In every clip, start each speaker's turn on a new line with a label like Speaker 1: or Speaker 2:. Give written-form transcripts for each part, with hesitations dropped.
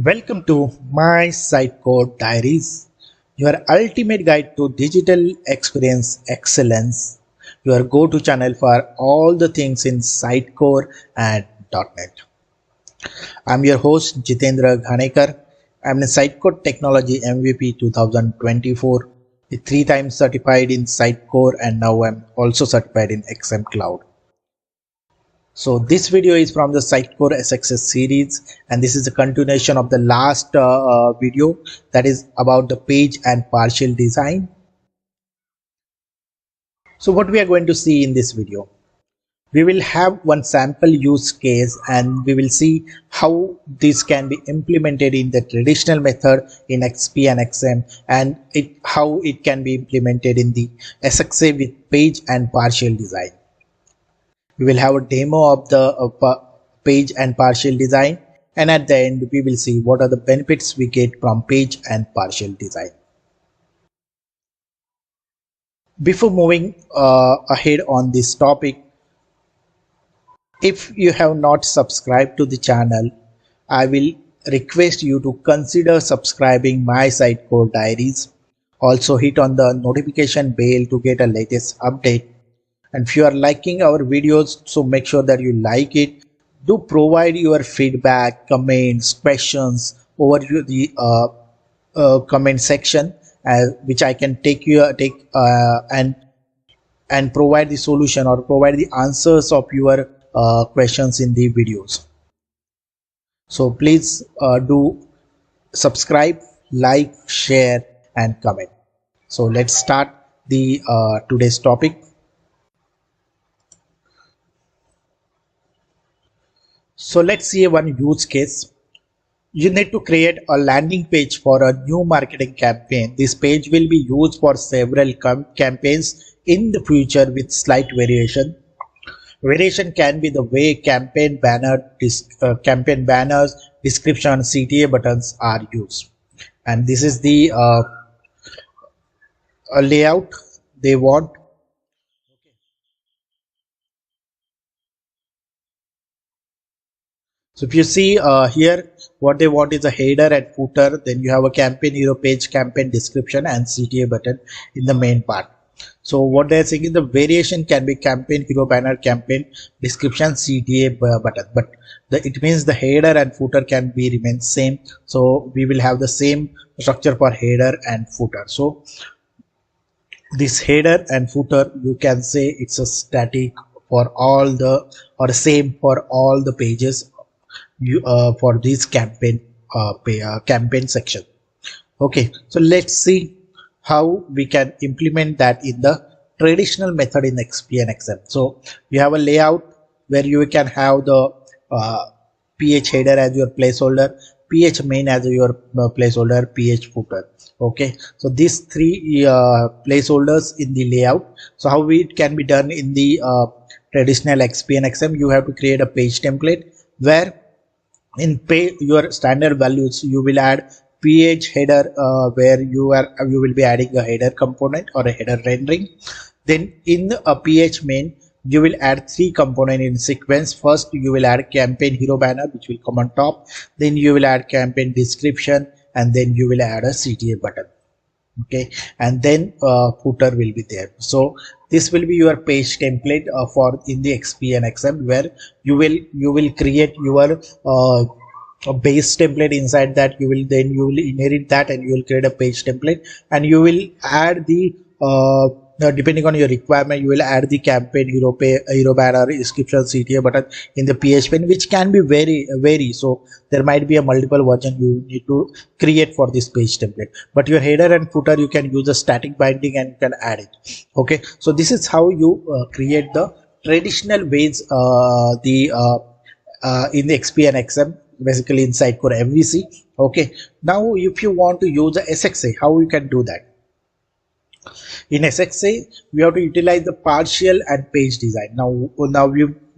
Speaker 1: Welcome to my Sitecore Diaries, your ultimate guide to digital experience excellence, your go-to channel for all the things in Sitecore and .NET. I'm your host Jitendra Ghanekar. I'm a Sitecore Technology MVP 2024, with 3 times certified in Sitecore, and now I'm also certified in XM Cloud. So this video is from the Sitecore SXA series, and this is a continuation of the last video that is about the page and partial design. So what we are going to see in this video, we will have one sample use case and we will see how this can be implemented in the traditional method in XP and XM, and how it can be implemented in the SXA with page and partial design. We will have a demo of the page and partial design, and at the end we will see what are the benefits we get from page and partial design. Before moving ahead on this topic, if you have not subscribed to the channel, I will request you to consider subscribing my Sitecore Diaries. Also hit on the notification bell to get a latest update. And if you are liking our videos, so make sure that you like it. Do provide your feedback, comments, questions over the comment section, which I can take and provide the solution or provide the answers of your questions in the videos. So please do subscribe, like, share, and comment. So let's start the today's topic. So let's see one use case. You need to create a landing page for a new marketing campaign. This page will be used for several campaigns in the future with slight variation. Variation can be the way campaign banners, description, CTA buttons are used. And this is the layout they want. So if you see here, what they want is a header and footer, then you have a campaign hero page, campaign description, and CTA button in the main part. So what they're saying is the variation can be campaign hero banner, campaign description, CTA button, but it means the header and footer can be remain same. So we will have the same structure for header and footer. So this header and footer, you can say it's a static for all the, or same for all the pages for this campaign campaign section. Okay, so let's see how we can implement that in the traditional method in XP and XM. So you have a layout where you can have the PH header as your placeholder, PH main as your placeholder, PH footer. Okay, so these three placeholders in the layout. So how it can be done in the traditional XP and XM, you have to create a page template where in your standard values you will add ph header, where you will be adding a header component or a header rendering. Then in a ph main you will add 3 components in sequence. First you will add campaign hero banner, which will come on top, then you will add campaign description, and then you will add a CTA button. Okay, and then footer will be there. So this will be your page template for in the XP and XM, where you will create your base template. Inside that you will inherit that, and you will create a page template, and you will add the depending on your requirement, you will add the campaign hero banner, description, CTA button in the PHP, which can be vary. So there might be a multiple version you need to create for this page template. But your header and footer, you can use a static binding and you can add it. Okay, so this is how you create the traditional ways in the XP and XM, basically in Sitecore MVC. Okay, now if you want to use the SXA, how you can do that? In SXA, we have to utilize the partial and page design. Now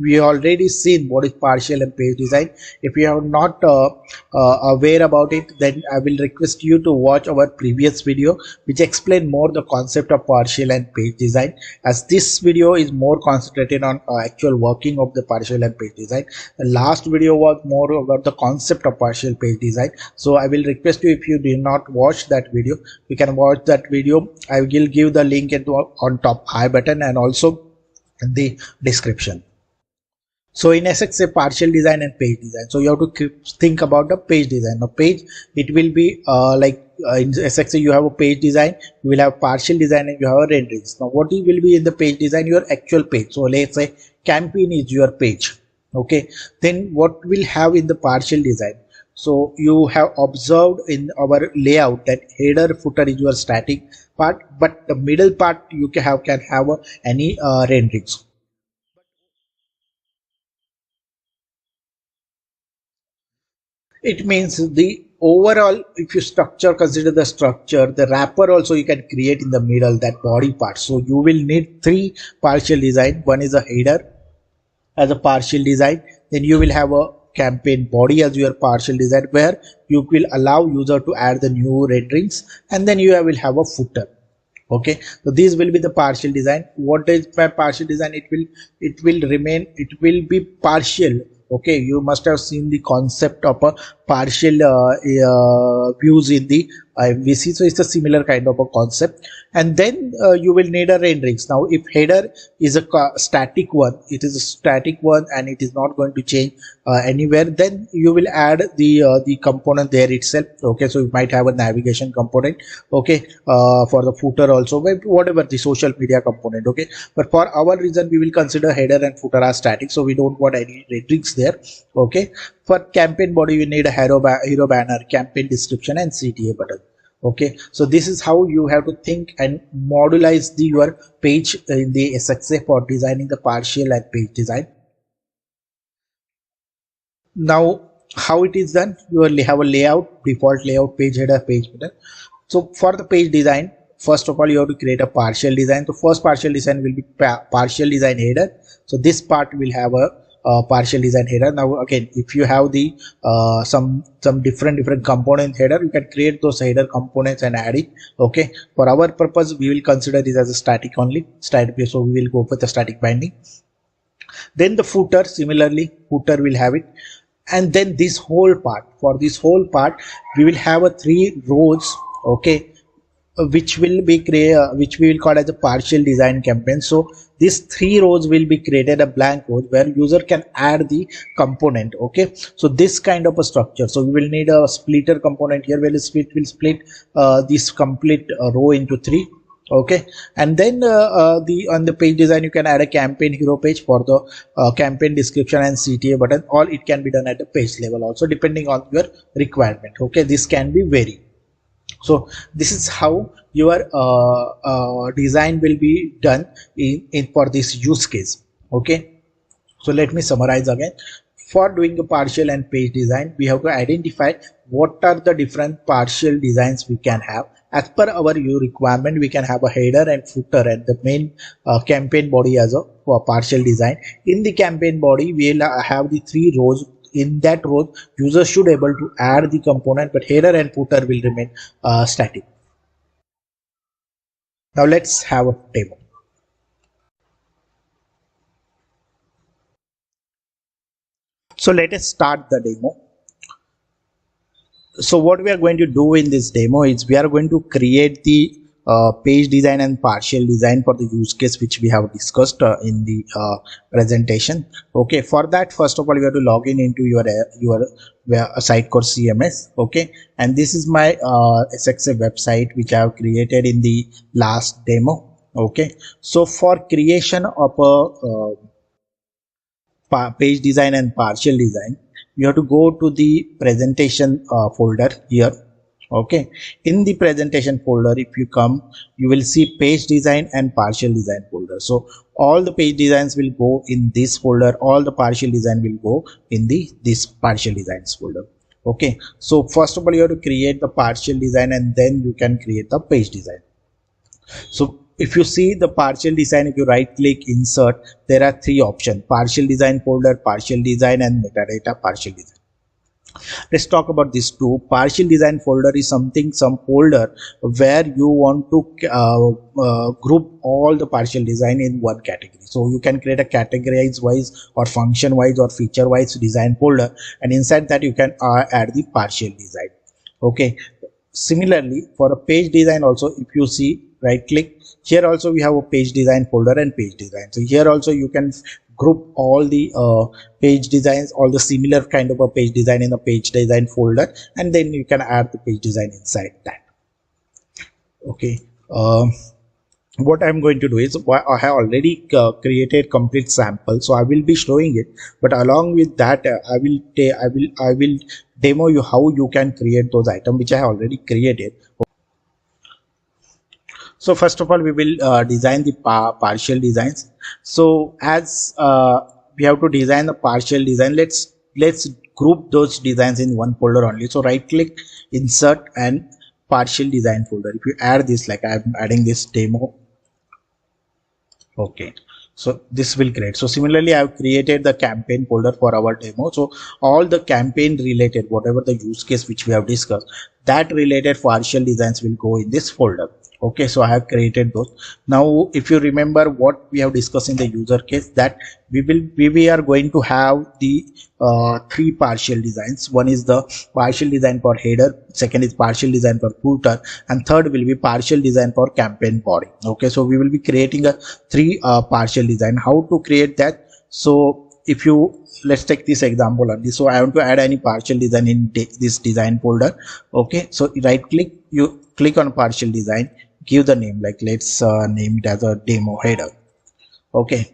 Speaker 1: we already seen what is partial and page design. If you are not aware about it, then I will request you to watch our previous video which explain more the concept of partial and page design, as this video is more concentrated on actual working of the partial and page design. The last video was more about the concept of partial page design. So I will request you, if you did not watch that video, you can watch that video. I will give the link into on top I button and also in the description. So in SXA, partial design and page design. So you have to think about the page design. Now page, it will be in SXA you have a page design, you will have partial design, and you have a renderings. Now what will be in the page design? Your actual page. So let's say campaign is your page. Okay. Then what will have in the partial design? So you have observed in our layout that header footer is your static part, but the middle part you can have any renderings. It means the overall, if you consider the structure, the wrapper also you can create in the middle, that body part. So you will need three partial design. One is a header as a partial design. Then you will have a campaign body as your partial design, where you will allow user to add the new renderings, and then you will have a footer. Okay, so these will be the partial design. What is my partial design? It will be partial. Okay, you must have seen the concept of a partial views in the VC. So it's a similar kind of a concept. And then you will need a renderings. Now if header is a static one, it is a static one and it is not going to change anywhere, then you will add the component there itself. Okay, so you might have a navigation component. Okay, for the footer also, whatever the social media component. Okay, but for our reason we will consider header and footer as static, so we don't want any renderings there. Okay, for campaign body you need a hero banner, campaign description, and CTA button. Okay, so this is how you have to think and modulize your page in the SXA for designing the partial and page design. Now how it is done? You will have a layout, default layout, page header, page footer. So for the page design, first of all you have to create a partial design. So first partial design will be partial design header. So this part will have a partial design header. Now again, if you have the some different component header, you can create those header components and add it. Okay, for our purpose we will consider this as a static only, static, so we will go for the static binding. Then the footer, similarly footer will have it. And then this whole part, for this whole part we will have a 3 rows. Okay, which will be which we will call as a partial design campaign. So these 3 rows will be created a blank rows where user can add the component. Okay, so this kind of a structure. So we will need a splitter component here, where it will split this complete row into 3. Okay, and then on the page design you can add a campaign hero page for the campaign description and CTA button. All it can be done at the page level also, depending on your requirement. Okay, this can be varied. So this is how your design will be done in for this use case. Okay, so let me summarize again. For doing a partial and page design, we have to identify what are the different partial designs we can have. As per our requirement, we can have a header and footer and the main campaign body as a partial design. In the campaign body, we will have the 3 rows. In that row, user should able to add the component, but header and footer will remain static. Now let's have a demo. So let us start the demo. So what we are going to do in this demo is we are going to create the page design and partial design for the use case which we have discussed in the presentation. Okay, for that, first of all you have to log in into your Sitecore CMS. Okay, and this is my SXA website which I have created in the last demo. Okay, so for creation of a page design and partial design, you have to go to the presentation folder here. Okay, in the presentation folder, if you come, you will see page design and partial design folder. So all the page designs will go in this folder, all the partial design will go in this partial designs folder. Okay, so first of all you have to create the partial design and then you can create the page design. So if you see the partial design, if you right click insert, there are three options: partial design folder, partial design, and metadata partial design. Let's talk about these two. Partial design folder is some folder where you want to group all the partial design in one category. So you can create a categorize wise or function wise or feature wise design folder, and inside that you can add the partial design. Okay. Similarly, for a page design also, if you see, right click here, also we have a page design folder and page design. So here also you can group all the page designs, all the similar kind of a page design in a page design folder, and then you can add the page design inside that. Okay. What I'm going to do is, I have already created complete sample, so I will be showing it, but along with that I will demo you how you can create those items which I have already created. So first of all, we will design the partial designs. So as we have to design the partial design, let's group those designs in one folder only. So right click, insert, and partial design folder. If you add this, like I'm adding this demo. Okay, so this will create. So similarly, I have created the campaign folder for our demo. So all the campaign related, whatever the use case which we have discussed, that related partial designs will go in this folder. Okay, so I have created those. Now if you remember what we have discussed in the user case, that we are going to have the three partial designs. One is the partial design for header, second is partial design for footer, and third will be partial design for campaign body. Okay, so we will be creating a three partial design. How to create that? So if you, let's take this example only. So I want to add any partial design in this design folder. Okay, so right click, you click on partial design, give the name, like let's name it as a demo header. Okay,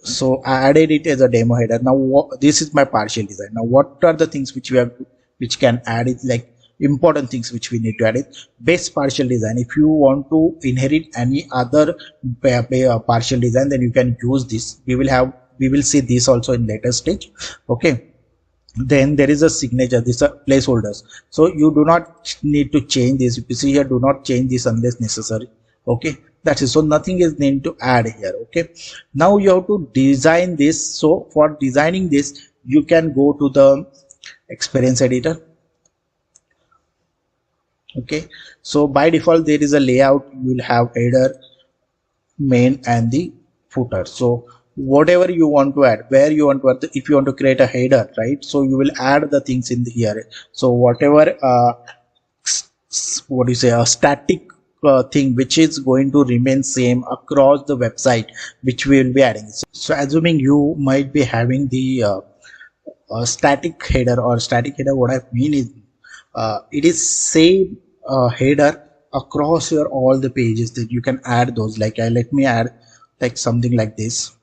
Speaker 1: so I added it as a demo header. Now this is my partial design. Now what are the things which we have, which can add it, like important things which we need to add it? Base partial design. If you want to inherit any other partial design, then you can use this. We will see this also in later stage. Okay, then there is a signature, these are placeholders, so you do not need to change this. If you see here, do not change this unless necessary. Okay, that is, so nothing is need to add here. Okay, now you have to design this. So for designing this, you can go to the experience editor. Okay, so by default there is a layout. You will have header, main, and the footer. So whatever you want to add, where you want to add if you want to create a header, right, so you will add the things in here. So whatever what do you say, a static thing which is going to remain same across the website, which we will be adding. So assuming you might be having the static header, what I mean is it is same header across your all the pages, that you can add those. Like let me add like something like this,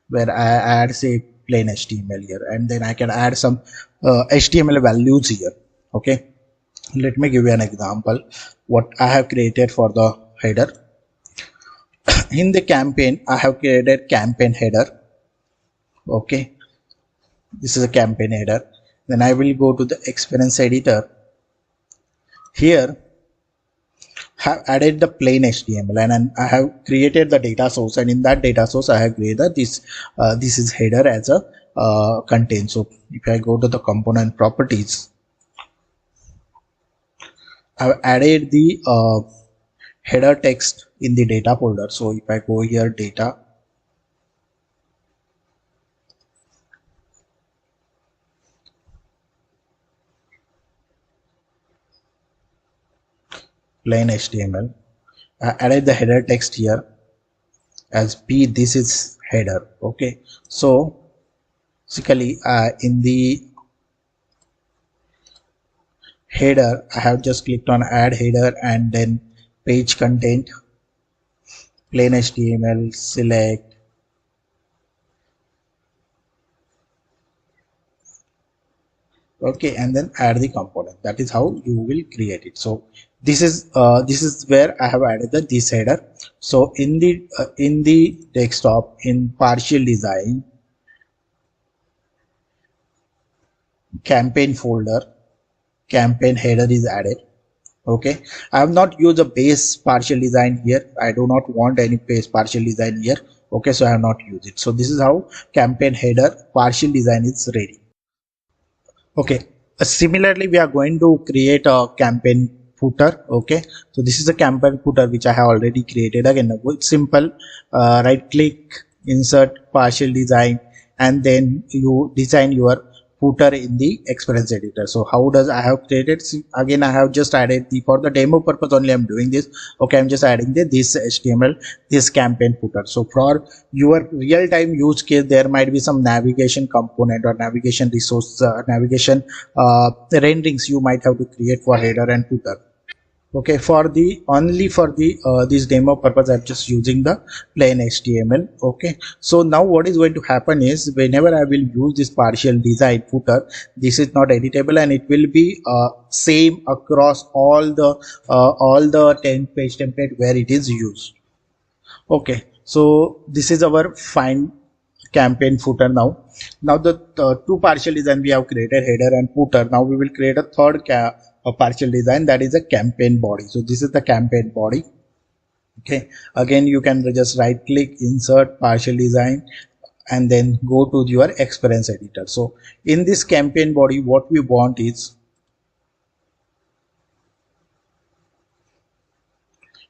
Speaker 1: where I add say plain HTML here, and then I can add some HTML values here. Okay, let me give you an example what I have created for the header. In the campaign, I have created campaign header. Okay, this is a campaign header. Then I will go to the experience editor. Here have added the plain HTML, and I have created the data source, and in that data source I have created this this is header as a content. So if I go to the component properties, I have added the header text in the data folder. So if I go here, data, plain HTML, I added the header text here as P. This is header. Okay, so basically in the header, I have just clicked on add header, and then page content, plain HTML, select, okay, and then add the component. That is how you will create it. So this is where I have added this header. So in the desktop, in partial design, campaign folder, campaign header is added. Okay, I have not used a base partial design here. I do not want any base partial design here. Okay, so I have not used it. So this is how campaign header partial design is ready. Okay, similarly we are going to create a campaign footer. Okay, so this is a campaign footer which I have already created. Again, it's simple. Right click, insert partial design, and then you design your footer in the experience editor. So how does I have created? See, again, I have just added the, for the demo purpose only I'm doing this. Okay, I'm just adding this HTML, this campaign footer. So for your real-time use case, there might be some navigation component or navigation resource, navigation renderings you might have to create for header and footer. Okay, for the only for the this demo purpose I'm just using the plain HTML. Okay, so now what is going to happen is whenever I will use this partial design footer, this is not editable and it will be same across all the 10 page template where it is used. Okay, so this is our fine campaign footer now. Now the two partial design we have created, header and footer. Now we will create a third a partial design, that is a campaign body. So this is the campaign body. Okay, again you can just right click, insert partial design, and then go to your experience editor. So in this campaign body, what we want is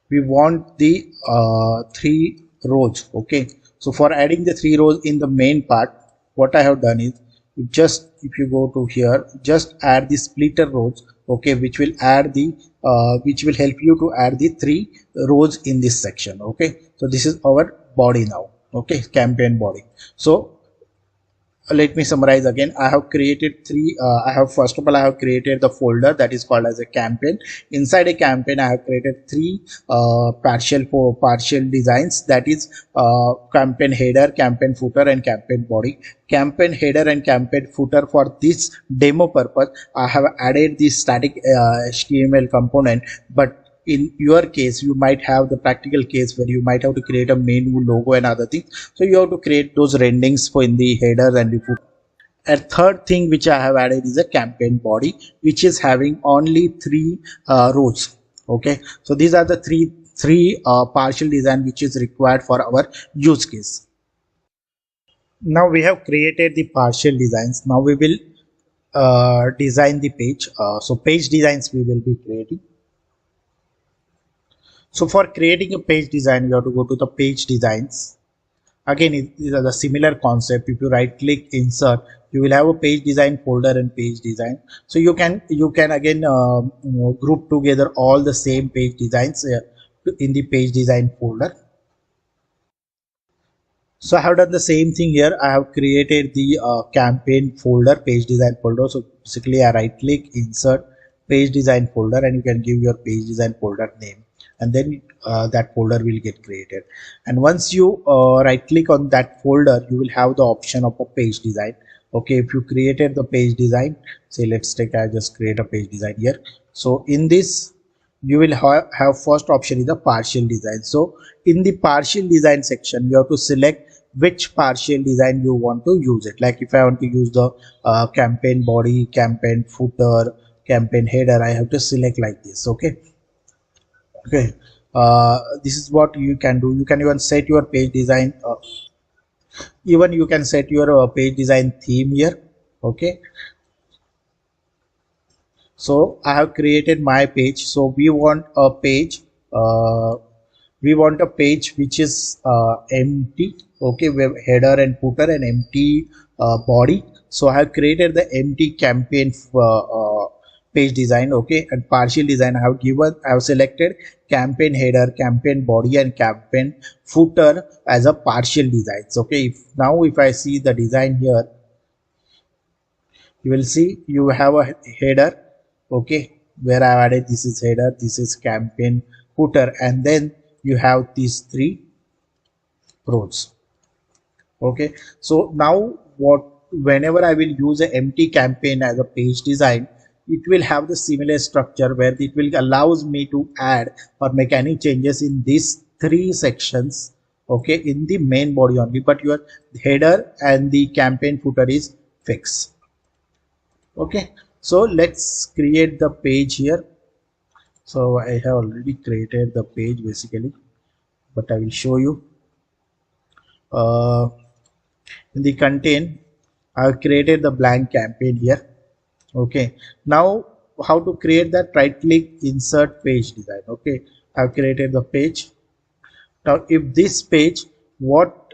Speaker 1: we want the three rows. Okay, so for adding the three rows in the main part, what I have done is just, if you go to here, just add the splitter rows. Okay, which will add the which will help you to add the three rows in this section. Okay, so this is our body now. Okay, campaign body. So let me summarize again. I have created three I have, first of all, I have created the folder that is called as a campaign. Inside a campaign I have created three partial designs, that is campaign header, campaign footer, and campaign body. Campaign header and campaign footer, for this demo purpose I have added the static HTML component, but in your case you might have the practical case where you might have to create a menu, logo, and other things. So you have to create those renderings for in the header and the footer. A third thing which I have added is a campaign body, which is having only three rows. Okay, so these are the three partial design which is required for our use case. Now we have created the partial designs. Now we will design the page. So page designs we will be creating. So for creating a page design, you have to go to the page designs. Again, it is a similar concept. If you right click, insert, you will have a page design folder and page design. So you can again group together all the same page designs in the page design folder. So I have done the same thing here. I have created the campaign folder, page design folder. So basically I right click, insert, page design folder, and you can give your page design folder name, and then that folder will get created. And once you right click on that folder, you will have the option of a page design. Okay, if you created the page design, say let's take, I just create a page design here. So in this you will have first option is the partial design. So in the partial design section, you have to select which partial design you want to use it. Like if I want to use the campaign body, campaign footer, campaign header, I have to select like this. Okay, okay, this is what you can do. You can even set your page design, even you can set your page design theme here. Okay, so I have created my page. So we want a page, uh, we want a page which is empty. Okay, we have header and footer and empty body. So I have created the empty campaign page design. Okay, and partial design I have selected campaign header, campaign body, and campaign footer as a partial designs. Okay, if I see the design here, you will see you have a header. Okay, where I have added, this is header, this is campaign footer, and then you have these three rows. Okay, so now what, whenever I will use an empty campaign as a page design, it will have the similar structure where it will allows me to add or make any changes in these three sections. Okay, in the main body only, but your header and the campaign footer is fixed. Okay, so let's create the page here. So I have already created the page basically, but I will show you. uh, in the content, I've created the blank campaign here. Okay, now how to create that? Right click, insert page design. Okay, I've created the page. Now if this page, what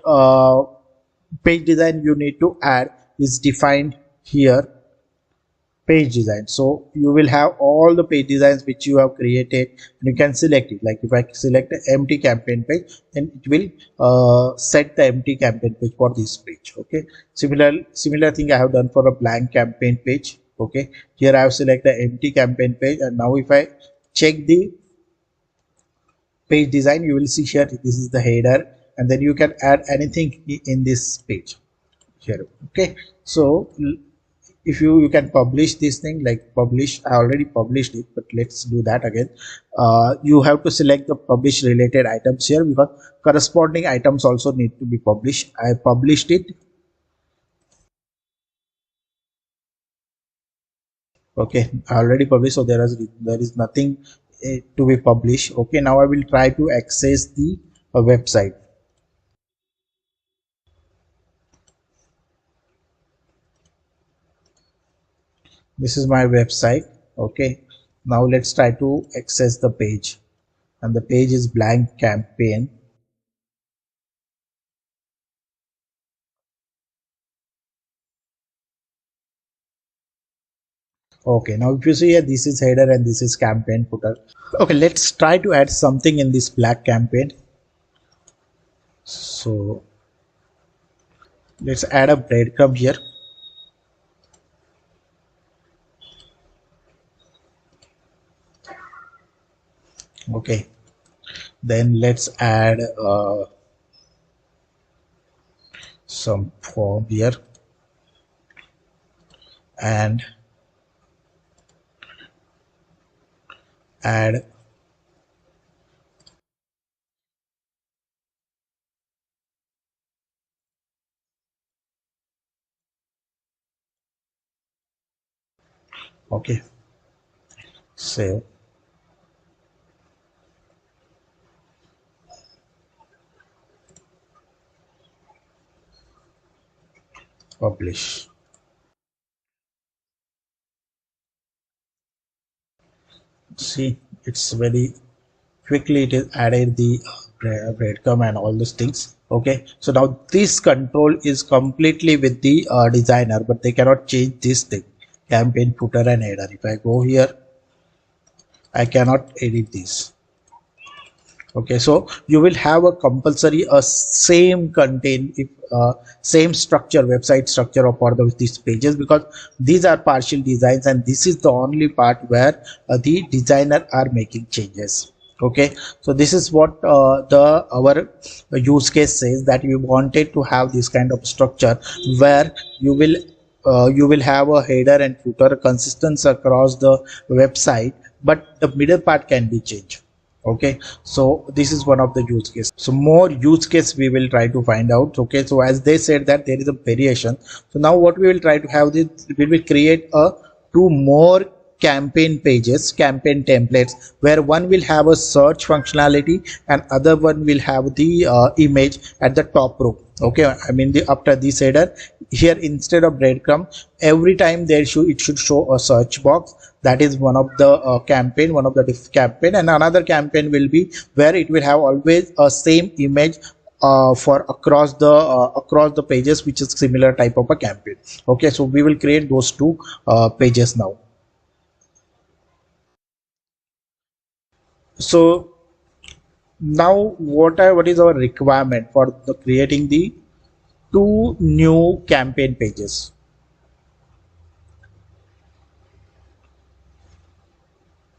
Speaker 1: page design you need to add is defined here, page design. So you will have all the page designs which you have created, and you can select it. Like if I select an empty campaign page, then it will set the empty campaign page for this page. Okay, similar thing I have done for a blank campaign page. Okay, here I have selected the empty campaign page, and now if I check the page design, you will see here this is the header, and then you can add anything in this page here. Okay, so if you can publish this thing, like publish. I already published it, but let's do that again. You have to select the publish related items here, because corresponding items also need to be published. I published it. Okay, I already published, so there is nothing to be published. Okay, now I will try to access the website. This is my website. Okay, now let's try to access the page, and the page is blank campaign. Okay, now if you see here, this is header and this is campaign footer. Okay, let's try to add something in this black campaign. So let's add a breadcrumb here. Okay, then let's add some form here, and add okay, save, publish. See, it's very quickly it is added the breadcrumb and all those things. Okay, so now this control is completely with the designer, but they cannot change this thing, campaign footer and header. If I go here, I cannot edit this. Okay, so you will have a compulsory a same content, if same structure, website structure of all of these pages, because these are partial designs, and this is the only part where the designer are making changes. Okay, so this is what the our use case says, that we wanted to have this kind of structure where you will have a header and footer consistent across the website, but the middle part can be changed. Okay, so this is one of the use case. So more use case we will try to find out. Okay, so as they said that there is a variation, so now what we will try to have this, we will create a two more campaign pages, campaign templates, where one will have a search functionality and other one will have the image at the top row. Okay, I mean the after this header here, instead of breadcrumb, every time there it should show a search box. That is one of the campaign, one of the campaign, and another campaign will be where it will have always a same image for across the pages, which is similar type of a campaign. Okay, so we will create those two pages now. So now what is our requirement for the creating the two new campaign pages?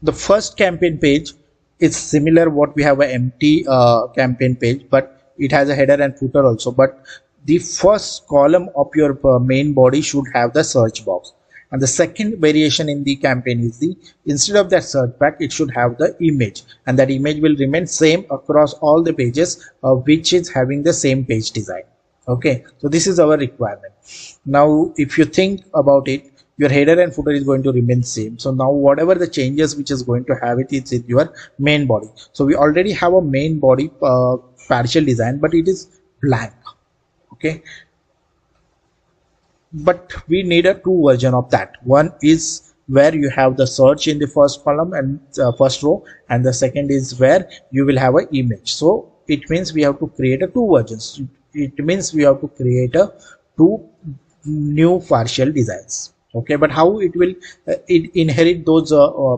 Speaker 1: The first campaign page is similar what we have an empty campaign page, but it has a header and footer also, but the first column of your main body should have the search box, and the second variation in the campaign is the, instead of that search box, it should have the image, and that image will remain same across all the pages which is having the same page design. Okay, so this is our requirement. Now if you think about it, your header and footer is going to remain same. So now whatever the changes which is going to have it is in your main body. So we already have a main body partial design, but it is blank. Okay, but we need a two version of that. One is where you have the search in the first column and first row, and the second is where you will have an image. So it means we have to create a two versions. It means we have to create a two new partial designs. Okay, but how it will inherit those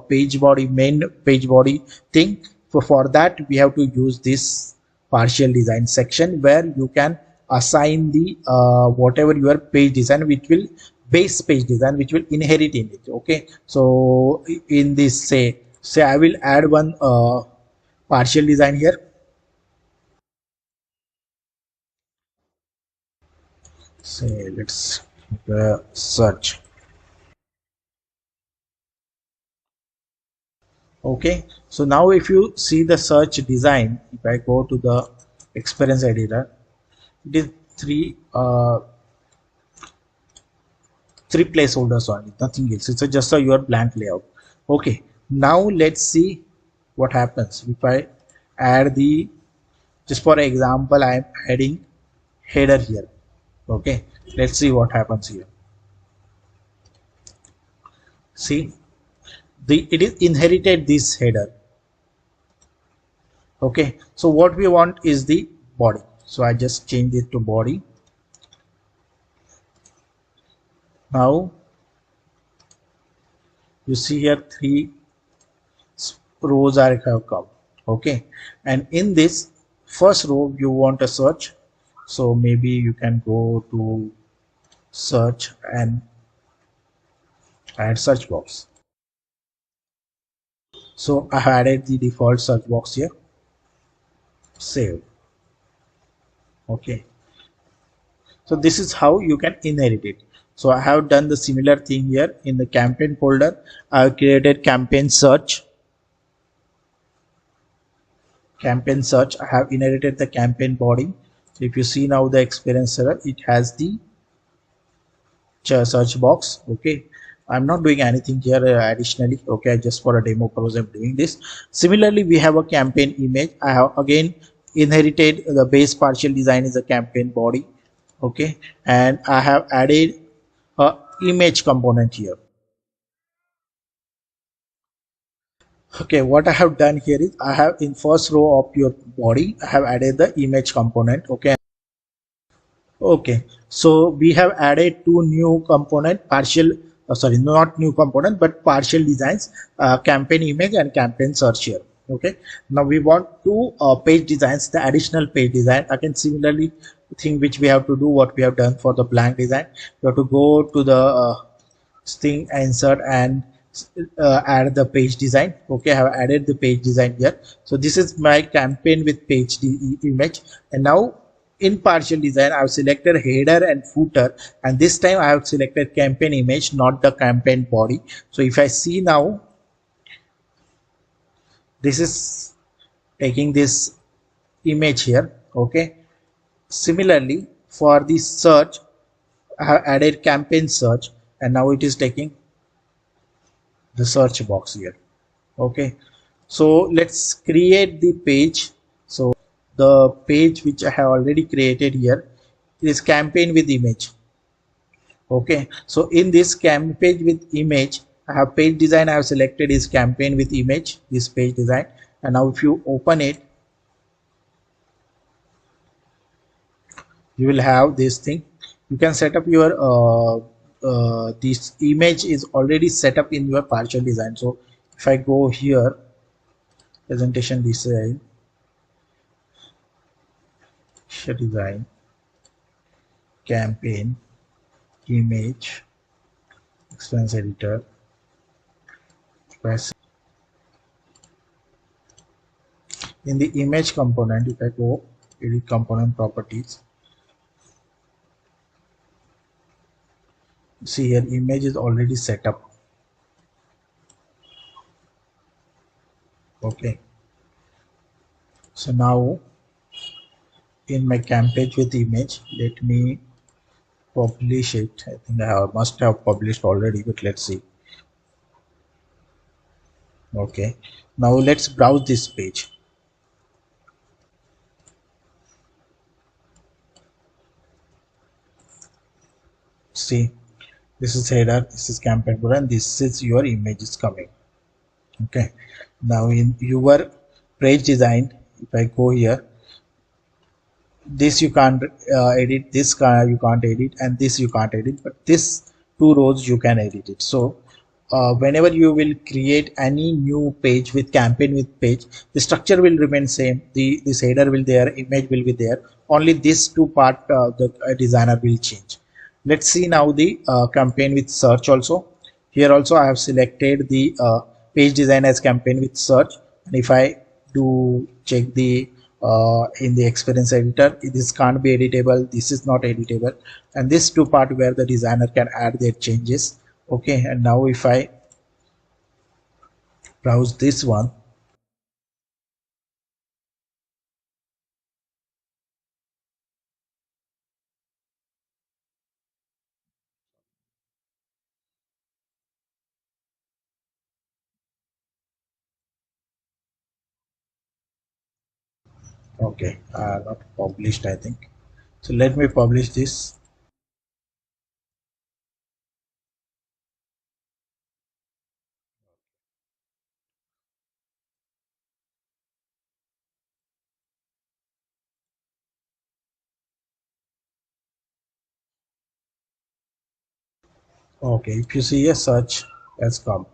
Speaker 1: page body, main page body thing? For that we have to use this partial design section, where you can assign the whatever your page design, which will base page design, which will inherit in it. Okay, so in this, say I will add one partial design here. Say let's search. Okay, so now if you see the search design, if I go to the experience editor, it is three placeholders on it, nothing else. It's just a your blank layout. Okay, now let's see what happens if I add the, just for example I am adding header here. Okay, let's see what happens here. See, it is inherited this header. Okay, so what we want is the body, so I just change it to body. Now you see here three rows are have come. Okay, and in this first row you want a search, so maybe you can go to search and add search box. So I have added the default search box here. Save. Okay, so this is how you can inherit it. So I have done the similar thing here in the campaign folder. I have created campaign search. I have inherited the campaign body. So if you see now the experience server, it has the search box. Okay, I'm not doing anything here additionally. Okay, just for a demo purpose I'm doing this. Similarly, we have a campaign image. I have again inherited the base partial design is a campaign body. Okay, and I have added a image component here. Okay, what I have done here is I have in first row of your body I have added the image component. Okay, okay, so we have added two new component, partial sorry, not new component but partial designs, campaign image and campaign search here. Okay, now we want two page designs, the additional page design. Again, similarly thing which we have to do what we have done for the blank design, you have to go to the thing, insert and add the page design. Okay, I have added the page design here. So this is my campaign with page image, and now in partial design I have selected header and footer, and this time I have selected campaign image, not the campaign body. So if I see now, this is taking this image here. Okay, similarly for the search I have added campaign search, and now it is taking the search box here. Okay, so let's create the page. So the page which I have already created here is campaign with image. Okay, so in this campaign with image I have page design I have selected is campaign with image, this page design. And now if you open it, you will have this thing. You can set up your this image is already set up in your partial design. So if I go here, presentation design, design, campaign, image, expense editor, press. In the image component, if I go edit component properties, see here image is already set up. Okay, so now in my campaign with image, let me publish it. I think must have published already, but let's see. Okay, now let's browse this page. See, this is header, this is campaign footer, and this is your image is coming. Okay, now in your page design, if I go here, this you can't edit, this you can't edit, and this you can't edit, but this two rows you can edit it. So whenever you will create any new page with campaign with page, the structure will remain same, this header will there, image will be there, only this two part the designer will change. Let's see now the campaign with search also. Here also I have selected the page design as campaign with search, and if I do check the in the experience editor, this can't be editable, this is not editable, and this two part where the designer can add their changes. Okay, and now if I browse this one, okay, not published I think, so let me publish this. Okay, if you see a search has come.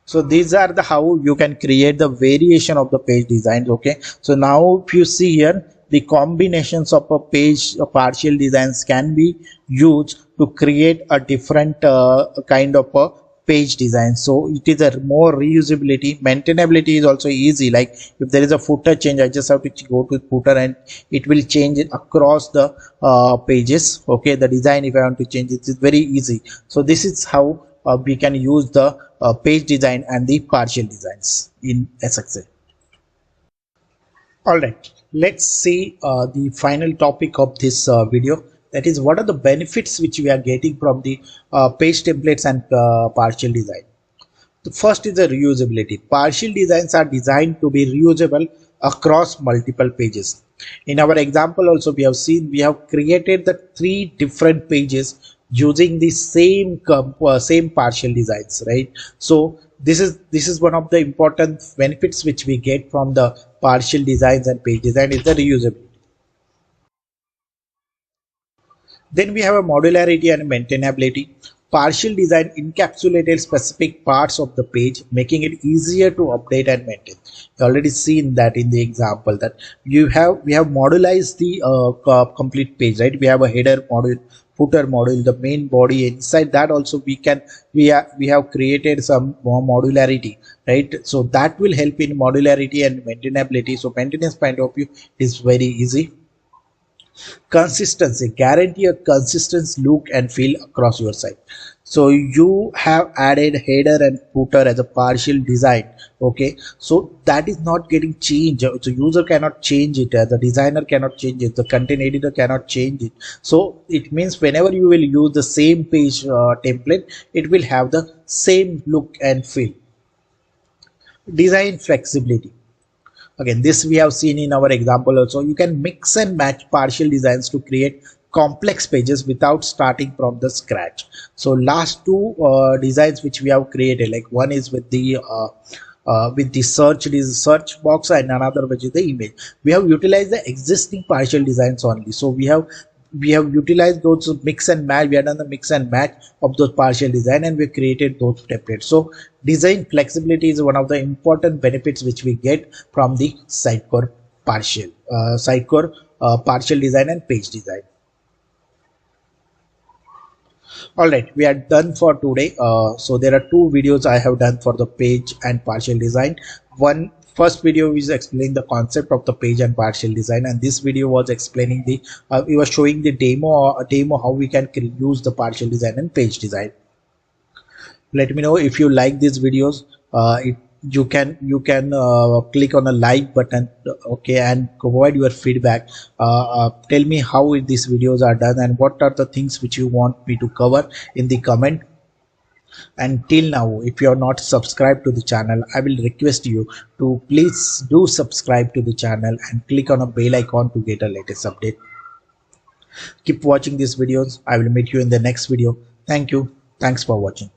Speaker 1: So these are the how you can create the variation of the page designs. Okay, so now if you see here, the combinations of a page partial designs can be used to create a different kind of a page design. So it is a more reusability, maintainability is also easy. Like if there is a footer change, I just have to go to footer and it will change it across the pages. Okay, the design, if I want to change it, is very easy. So this is how we can use the page design and the partial designs in SXA. All right, let's see the final topic of this video. That is, what are the benefits which we are getting from the page templates and partial design. The first is the reusability. Partial designs are designed to be reusable across multiple pages. In our example also, we have seen we have created the three different pages using the same partial designs, right? So this is one of the important benefits which we get from the partial designs and page design is the reusability. Then we have a modularity and maintainability. Partial design encapsulated specific parts of the page, making it easier to update and maintain. You already seen that in the example that we have modularized the complete page, right? We have a header module, footer module, the main body. Inside that also we have created some more modularity, right? So that will help in modularity and maintainability. So maintenance point of view is very easy. Consistency, guarantee a consistent look and feel across your site. So you have added header and footer as a partial design. Okay, so that is not getting changed, so user cannot change it, the designer cannot change it, the content editor cannot change it. So it means whenever you will use the same page template, it will have the same look and feel. Design flexibility. Again, this we have seen in our example also. You can mix and match partial designs to create complex pages without starting from the scratch. So last two designs which we have created, like one is with the search box and another which is the image. We have utilized the existing partial designs only. So we have utilized those mix and match. We have done the mix and match of those partial design and we created those templates. So design flexibility is one of the important benefits which we get from the Sitecore partial design and page design. All right, we are done for today. So there are two videos I have done for the page and partial design. One first video is explaining the concept of the page and partial design, and this video was explaining the we were showing the demo how we can use the partial design and page design. Let me know if you like these videos. you can click on a like button, okay, and provide your feedback. Tell me how these videos are done and what are the things which you want me to cover in the comment. And till now, if you are not subscribed to the channel, I will request you to please do subscribe to the channel and click on a bell icon to get a latest update. Keep watching these videos. I will meet you in the next video. Thank you. Thanks for watching.